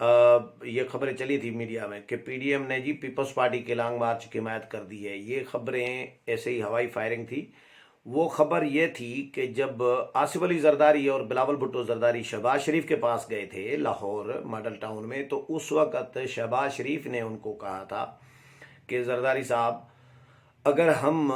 یہ خبریں چلی تھی میڈیا میں کہ پی ڈی ایم نے جی پیپلز پارٹی کے لانگ مارچ کی حمایت کر دی ہے. یہ خبریں ایسے ہی ہوائی فائرنگ تھی. وہ خبر یہ تھی کہ جب آصف علی زرداری اور بلاول بھٹو زرداری شہباز شریف کے پاس گئے تھے لاہور ماڈل ٹاؤن میں، تو اس وقت شہباز شریف نے ان کو کہا تھا کہ زرداری صاحب، اگر ہم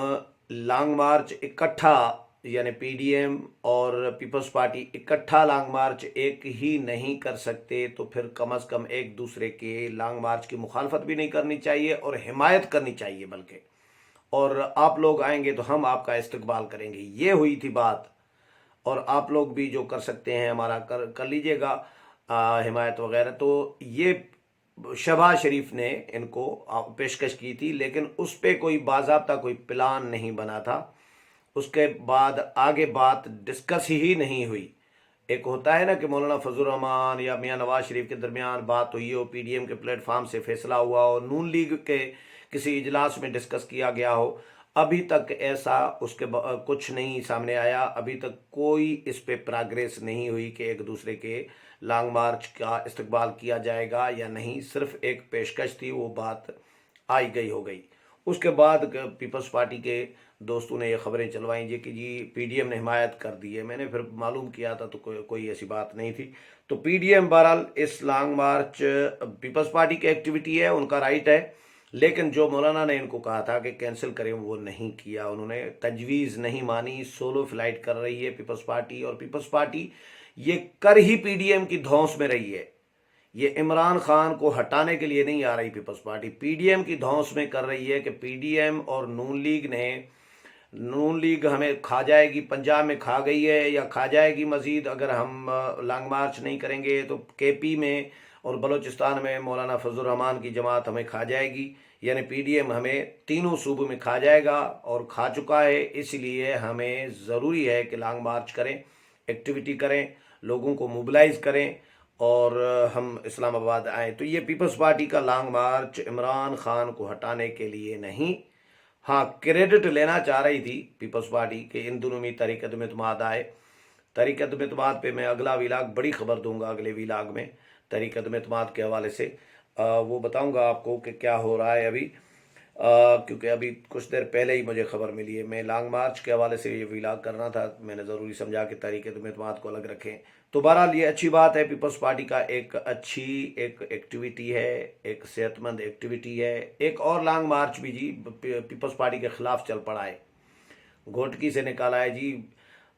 لانگ مارچ اکٹھا، یعنی پی ڈی ایم اور پیپلز پارٹی اکٹھا لانگ مارچ ایک ہی نہیں کر سکتے، تو پھر کم از کم ایک دوسرے کے لانگ مارچ کی مخالفت بھی نہیں کرنی چاہیے اور حمایت کرنی چاہیے بلکہ، اور آپ لوگ آئیں گے تو ہم آپ کا استقبال کریں گے. یہ ہوئی تھی بات. اور آپ لوگ بھی جو کر سکتے ہیں ہمارا کر لیجئے گا حمایت وغیرہ. تو یہ شہباز شریف نے ان کو پیشکش کی تھی، لیکن اس پہ کوئی باضابطہ کوئی پلان نہیں بنا تھا. اس کے بعد آگے بات ڈسکس ہی نہیں ہوئی. ایک ہوتا ہے نا کہ مولانا فضل الرحمان یا میاں نواز شریف کے درمیان بات ہوئی ہو، پی ڈی ایم کے پلیٹ فارم سے فیصلہ ہوا ہو، نون لیگ کے کسی اجلاس میں ڈسکس کیا گیا ہو. ابھی تک ایسا اس کے کچھ نہیں سامنے آیا. ابھی تک کوئی اس پہ پراگریس نہیں ہوئی کہ ایک دوسرے کے لانگ مارچ کا استقبال کیا جائے گا یا نہیں. صرف ایک پیشکش تھی، وہ بات آئی گئی ہو گئی. اس کے بعد پیپلز پارٹی کے دوستوں نے یہ خبریں چلوائیں جی کہ جی پی ڈی ایم نے حمایت کر دی ہے. میں نے پھر معلوم کیا تھا تو کوئی ایسی بات نہیں تھی. تو پی ڈی ایم بہرحال اس لانگ مارچ پیپلز پارٹی کی ایکٹیویٹی ہے، ان کا رائٹ ہے، لیکن جو مولانا نے ان کو کہا تھا کہ کینسل کریں وہ نہیں کیا. انہوں نے تجویز نہیں مانی. سولو فلائٹ کر رہی ہے پیپلز پارٹی، اور پیپلز پارٹی یہ کر ہی پی ڈی ایم کی دھونس میں رہی ہے. یہ عمران خان کو ہٹانے کے لیے نہیں آ رہی Peoples Party, P D M کی دھونس میں کر رہی ہے کہ پی ڈی ایم اور نون لیگ ہمیں کھا جائے گی. پنجاب میں کھا گئی ہے یا کھا جائے گی مزید اگر ہم لانگ مارچ نہیں کریں گے. تو کے پی میں اور بلوچستان میں مولانا فضل الرحمان کی جماعت ہمیں کھا جائے گی، یعنی پی ڈی ایم ہمیں تینوں صوبوں میں کھا جائے گا اور کھا چکا ہے. اس لیے ہمیں ضروری ہے کہ لانگ مارچ کریں، ایکٹیویٹی کریں، لوگوں کو موبلائز کریں اور ہم اسلام آباد آئیں. تو یہ پیپلز پارٹی کا لانگ مارچ عمران خان کو ہٹانے کے لیے نہیں. ہاں، کریڈٹ لینا چاہ رہی تھی پیپلز پارٹی کہ ان دنوں میں تحریک عدم اعتماد آئے. تحریک عدم اعتماد پہ میں اگلا ویلاگ بڑی خبر دوں گا، اگلے ویلاگ میں تحریک عدم اعتماد کے حوالے سے وہ بتاؤں گا آپ کو کہ کیا ہو رہا ہے ابھی، کیونکہ ابھی کچھ دیر پہلے ہی مجھے خبر ملی ہے. میں لانگ مارچ کے حوالے سے یہ ویلاگ کرنا تھا، میں نے ضروری سمجھا کہ تحریک عدم اعتماد کو الگ رکھیں. تو بہرحال یہ اچھی بات ہے، پیپلز پارٹی کا ایک اچھی ایکٹیویٹی ہے، ایک صحت مند ایکٹیویٹی ہے. ایک اور لانگ مارچ بھی جی پیپلز پارٹی کے خلاف چل پڑا ہے، گھوٹکی سے نکالا ہے جی،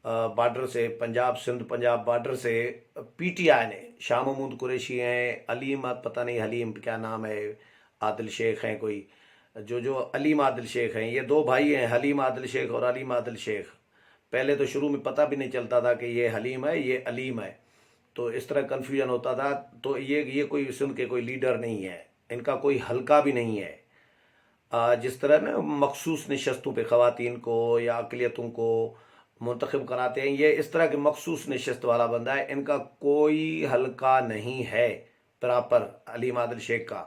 بارڈر سے، پنجاب سندھ پنجاب بارڈر سے. پی ٹی آئی نے شاہ محمود قریشی ہیں، علیم پتہ نہیں حلیم کیا نام ہے، عادل شیخ ہیں کوئی، جو علیم عادل شیخ ہیں، یہ دو بھائی ہیں، حلیم عادل شیخ اور علیم عادل شیخ. پہلے تو شروع میں پتہ بھی نہیں چلتا تھا کہ یہ حلیم ہے یہ علیم ہے، تو اس طرح کنفیوژن ہوتا تھا. تو یہ کوئی سندھ کے کوئی لیڈر نہیں ہے، ان کا کوئی حلقہ بھی نہیں ہے. جس طرح نا مخصوص نشستوں پہ خواتین کو یا اقلیتوں کو منتخب کراتے ہیں، یہ اس طرح کے مخصوص نشست والا بندہ ہے. ان کا کوئی حلقہ نہیں ہے پراپر علیم عادل شیخ کا.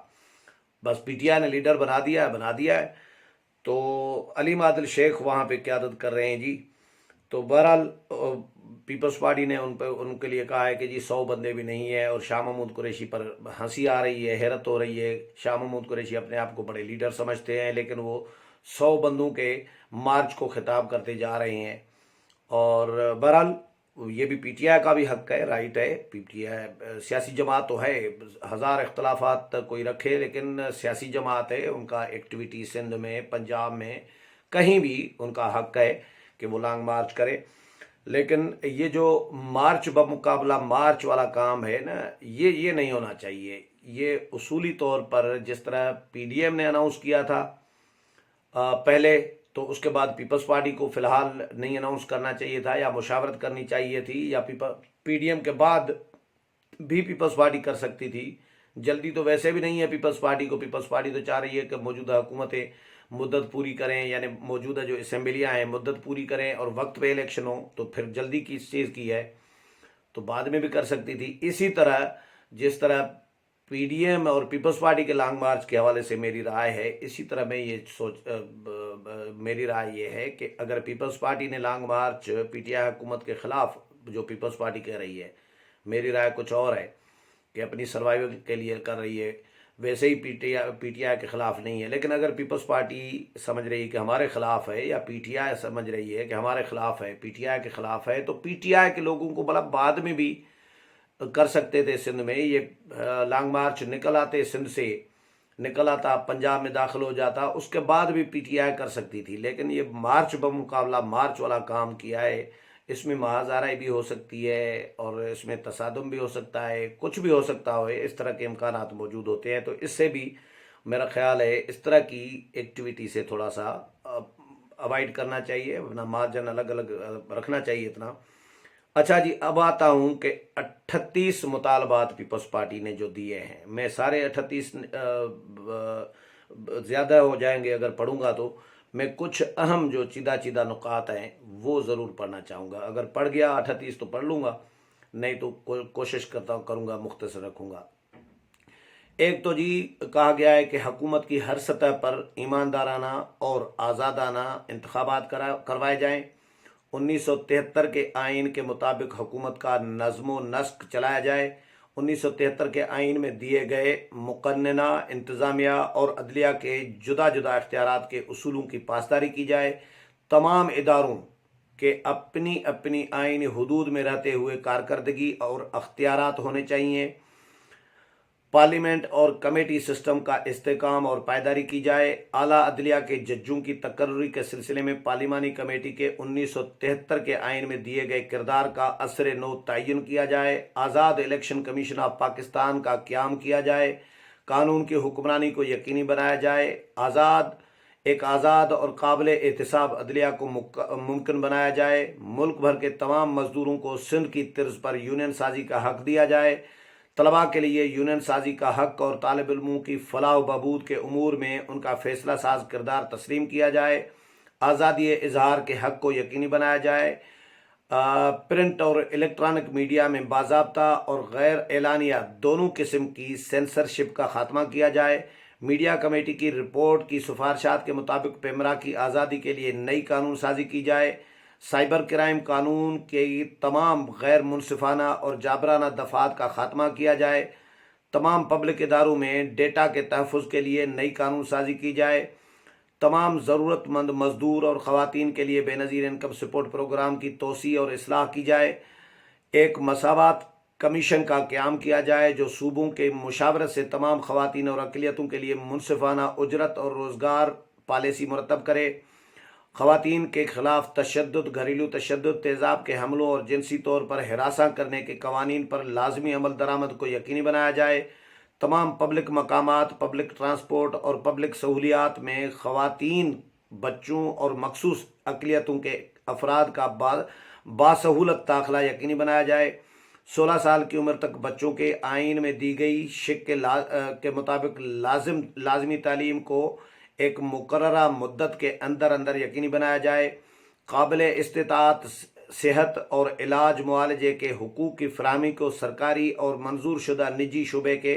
بس پی ٹی آئی نے لیڈر بنا دیا ہے. تو علیم عادل شیخ وہاں پہ قیادت کر رہے ہیں جی. تو بہرحال پیپلز پارٹی نے ان کے لیے کہا ہے کہ جی 100 بندے بھی نہیں ہے. اور شاہ محمود قریشی پر ہنسی آ رہی ہے، حیرت ہو رہی ہے. شاہ محمود قریشی اپنے آپ کو بڑے لیڈر سمجھتے ہیں، لیکن وہ 100 بندوں کے مارچ کو خطاب کرتے جا رہے ہیں. اور بہرحال یہ بھی پی ٹی آئی کا بھی حق ہے، رائٹ ہے. پی ٹی آئی سیاسی جماعت تو ہے، ہزار اختلافات کوئی رکھے لیکن سیاسی جماعت ہے. ان کا ایکٹیویٹی سندھ میں، پنجاب میں، کہیں بھی ان کا حق ہے کہ وہ لانگ مارچ کرے. لیکن یہ جو مارچ بمقابلہ مارچ والا کام ہے نا، یہ نہیں ہونا چاہیے. یہ اصولی طور پر جس طرح پی ڈی ایم نے اناؤنس کیا تھا پہلے، تو اس کے بعد پیپلز پارٹی کو فی الحال نہیں اناؤنس کرنا چاہیے تھا، یا مشاورت کرنی چاہیے تھی، یا پی ڈی ایم کے بعد بھی پیپلز پارٹی کر سکتی تھی. جلدی تو ویسے بھی نہیں ہے پیپلز پارٹی کو. پیپلز پارٹی تو چاہ رہی ہے کہ موجودہ حکومتیں مدت پوری کریں، یعنی موجودہ جو اسمبلیاں ہیں مدت پوری کریں اور وقت پہ الیکشن ہو. تو پھر جلدی کی اس چیز کی ہے تو بعد میں بھی کر سکتی تھی. اسی طرح جس طرح پی ڈی ایم اور پیپلز پارٹی کے لانگ مارچ کے حوالے سے میری رائے ہے، اسی طرح میں میری رائے یہ ہے کہ اگر پیپلز پارٹی نے long march P T I حکومت کے خلاف جو پیپلز پارٹی کہہ رہی ہے، میری رائے کچھ اور ہے. کہ اپنی سروائیول کے لیے کر رہی ہے، ویسے ہی پی ٹی آئی کے خلاف نہیں ہے. لیکن اگر پیپلز پارٹی سمجھ رہی ہے کہ ہمارے خلاف ہے، یا پی ٹی آئی سمجھ رہی ہے کہ ہمارے خلاف ہے، پی ٹی آئی کے خلاف ہے، تو پی ٹی آئی کے لوگوں کو بڑا بعد میں بھی کر سکتے تھے. سندھ میں یہ لانگ مارچ نکل آتے، سندھ سے نکل آتا، پنجاب میں داخل ہو جاتا، اس کے بعد بھی پی ٹی آئی کر سکتی تھی. لیکن یہ مارچ بمقابلہ مارچ والا کام کیا ہے. اس میں محاذ بھی ہو سکتی ہے، اور اس میں تصادم بھی ہو سکتا ہے، کچھ بھی ہو سکتا ہے، اس طرح کے امکانات موجود ہوتے ہیں. تو اس سے بھی میرا خیال ہے اس طرح کی ایکٹیویٹی سے تھوڑا سا اوائڈ کرنا چاہیے، اپنا مارجن الگ الگ رکھنا چاہیے اتنا. اچھا جی، اب آتا ہوں کہ 38 مطالبات پیپلز پارٹی نے جو دیے ہیں، میں سارے 38 زیادہ ہو جائیں گے اگر پڑھوں گا، تو میں کچھ اہم جو چیدہ چیدہ نکات ہیں وہ ضرور پڑھنا چاہوں گا. اگر پڑھ گیا 38 تو پڑھ لوں گا، نہیں تو کوشش کروں گا مختصر رکھوں گا. ایک تو جی کہا گیا ہے کہ حکومت کی ہر سطح پر ایماندارانہ اور آزادانہ انتخابات کروائے جائیں. 1973 کے آئین کے مطابق حکومت کا نظم و نسق چلایا جائے. 1973 کے آئین میں دیے گئے مقننہ، انتظامیہ اور عدلیہ کے جدا جدا اختیارات کے اصولوں کی پاسداری کی جائے. تمام اداروں کے اپنی اپنی آئینی حدود میں رہتے ہوئے کارکردگی اور اختیارات ہونے چاہیے. پارلیمنٹ اور کمیٹی سسٹم کا استحکام اور پائیداری کی جائے. اعلیٰ عدلیہ کے ججوں کی تقرری کے سلسلے میں پارلیمانی کمیٹی کے 1973 کے آئین میں دیے گئے کردار کا اثر نو تعین کیا جائے. آزاد الیکشن کمیشن آف پاکستان کا قیام کیا جائے. قانون کی حکمرانی کو یقینی بنایا جائے. ایک آزاد اور قابل احتساب عدلیہ کو ممکن بنایا جائے. ملک بھر کے تمام مزدوروں کو سندھ کی طرز پر یونین سازی کا حق دیا جائے. طلباء کے لیے یونین سازی کا حق اور طالب علموں کی فلاح و بہبود کے امور میں ان کا فیصلہ ساز کردار تسلیم کیا جائے. آزادی اظہار کے حق کو یقینی بنایا جائے. پرنٹ اور الیکٹرانک میڈیا میں باضابطہ اور غیر اعلانیہ دونوں قسم کی سینسرشپ کا خاتمہ کیا جائے. میڈیا کمیٹی کی رپورٹ کی سفارشات کے مطابق پیمرا کی آزادی کے لیے نئی قانون سازی کی جائے. سائبر کرائم قانون کے تمام غیر منصفانہ اور جابرانہ دفعات کا خاتمہ کیا جائے. تمام پبلک اداروں میں ڈیٹا کے تحفظ کے لیے نئی قانون سازی کی جائے. تمام ضرورت مند مزدور اور خواتین کے لیے بے نظیر انکم سپورٹ پروگرام کی توسیع اور اصلاح کی جائے. ایک مساوات کمیشن کا قیام کیا جائے جو صوبوں کے مشاورت سے تمام خواتین اور اقلیتوں کے لیے منصفانہ اجرت اور روزگار پالیسی مرتب کرے. خواتین کے خلاف تشدد، گھریلو تشدد، تیزاب کے حملوں اور جنسی طور پر ہراساں کرنے کے قوانین پر لازمی عمل درآمد کو یقینی بنایا جائے. تمام پبلک مقامات، پبلک ٹرانسپورٹ اور پبلک سہولیات میں خواتین، بچوں اور مخصوص اقلیتوں کے افراد کا باسہولت داخلہ یقینی بنایا جائے. 16 سال کی عمر تک بچوں کے آئین میں دی گئی شق کے مطابق لازمی تعلیم کو ایک مقررہ مدت کے اندر اندر یقینی بنایا جائے. قابل استطاعت صحت اور علاج معالجے کے حقوق کی فراہمی کو سرکاری اور منظور شدہ نجی شعبے کے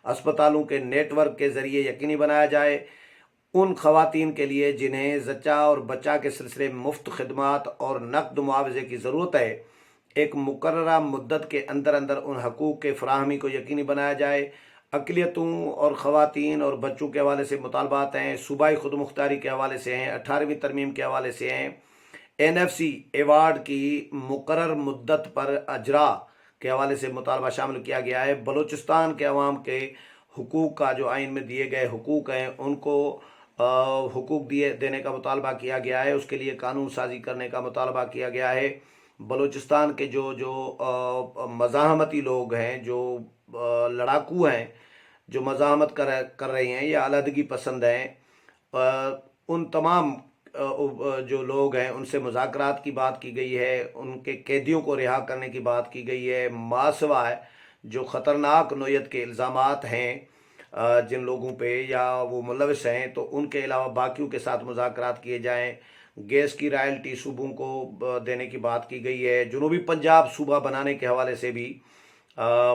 اسپتالوں کے نیٹ ورک کے ذریعے یقینی بنایا جائے. ان خواتین کے لیے جنہیں زچہ اور بچہ کے سلسلے میں مفت خدمات اور نقد معاوضے کی ضرورت ہے، ایک مقررہ مدت کے اندر اندر ان حقوق کے فراہمی کو یقینی بنایا جائے. اقلیتوں اور خواتین اور بچوں کے حوالے سے مطالبات ہیں. صوبائی خود مختاری کے حوالے سے ہیں. 18ویں ترمیم کے حوالے سے ہیں. NFC ایوارڈ کی مقرر مدت پر اجرا کے حوالے سے مطالبہ شامل کیا گیا ہے. بلوچستان کے عوام کے حقوق کا جو آئین میں دیے گئے حقوق ہیں ان کو حقوق دینے کا مطالبہ کیا گیا ہے. اس کے لیے قانون سازی کرنے کا مطالبہ کیا گیا ہے. بلوچستان کے جو مزاحمتی لوگ ہیں، جو لڑاکو ہیں، جو مزاحمت کر رہے ہیں یا علیحدگی پسند ہیں، ان تمام جو لوگ ہیں ان سے مذاکرات کی بات کی گئی ہے. ان کے قیدیوں کو رہا کرنے کی بات کی گئی ہے. ماسوا جو خطرناک نوعیت کے الزامات ہیں جن لوگوں پہ یا وہ ملوث ہیں، تو ان کے علاوہ باقیوں کے ساتھ مذاکرات کیے جائیں. گیس کی رائلٹی صوبوں کو دینے کی بات کی گئی ہے. جنوبی پنجاب صوبہ بنانے کے حوالے سے بھی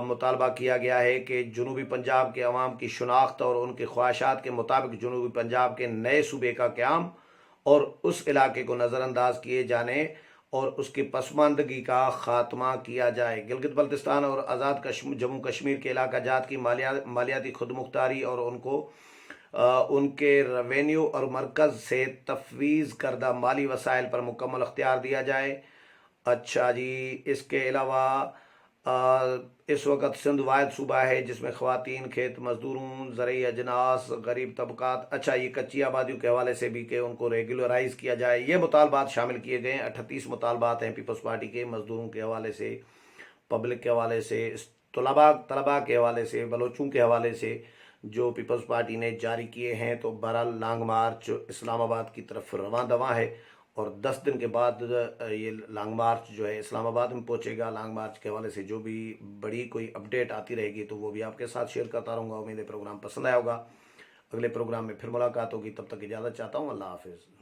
مطالبہ کیا گیا ہے کہ جنوبی پنجاب کے عوام کی شناخت اور ان کے خواہشات کے مطابق جنوبی پنجاب کے نئے صوبے کا قیام اور اس علاقے کو نظر انداز کیے جانے اور اس کی پسماندگی کا خاتمہ کیا جائے۔ گلگت بلتستان اور آزاد جموں کشمیر کے علاقہ جات کی مالیاتی خود مختاری اور ان کے ریونیو اور مرکز سے تفویض کردہ مالی وسائل پر مکمل اختیار دیا جائے۔ اچھا جی، اس کے علاوہ اس وقت سندھ واحد صوبہ ہے جس میں خواتین، کھیت مزدوروں، زرعی اجناس، غریب طبقات، اچھا یہ کچی آبادیوں کے حوالے سے بھی کہ ان کو ریگولرائز کیا جائے، یہ مطالبات شامل کیے گئے ہیں۔ 38 مطالبات ہیں پیپلز پارٹی کے، مزدوروں کے حوالے سے، پبلک کے حوالے سے، طلباء کے حوالے سے، بلوچوں کے حوالے سے جو پیپلز پارٹی نے جاری کیے ہیں۔ تو بہرحال لانگ مارچ اسلام آباد کی طرف رواں دواں ہے، اور 10 دن کے بعد یہ لانگ مارچ جو ہے اسلام آباد میں پہنچے گا۔ لانگ مارچ کے حوالے سے جو بھی بڑی کوئی اپڈیٹ آتی رہے گی تو وہ بھی آپ کے ساتھ شیئر کرتا رہوں گا۔ امید ہے پروگرام پسند آیا ہوگا۔ اگلے پروگرام میں پھر ملاقات ہوگی، تب تک اجازت چاہتا ہوں۔ اللہ حافظ۔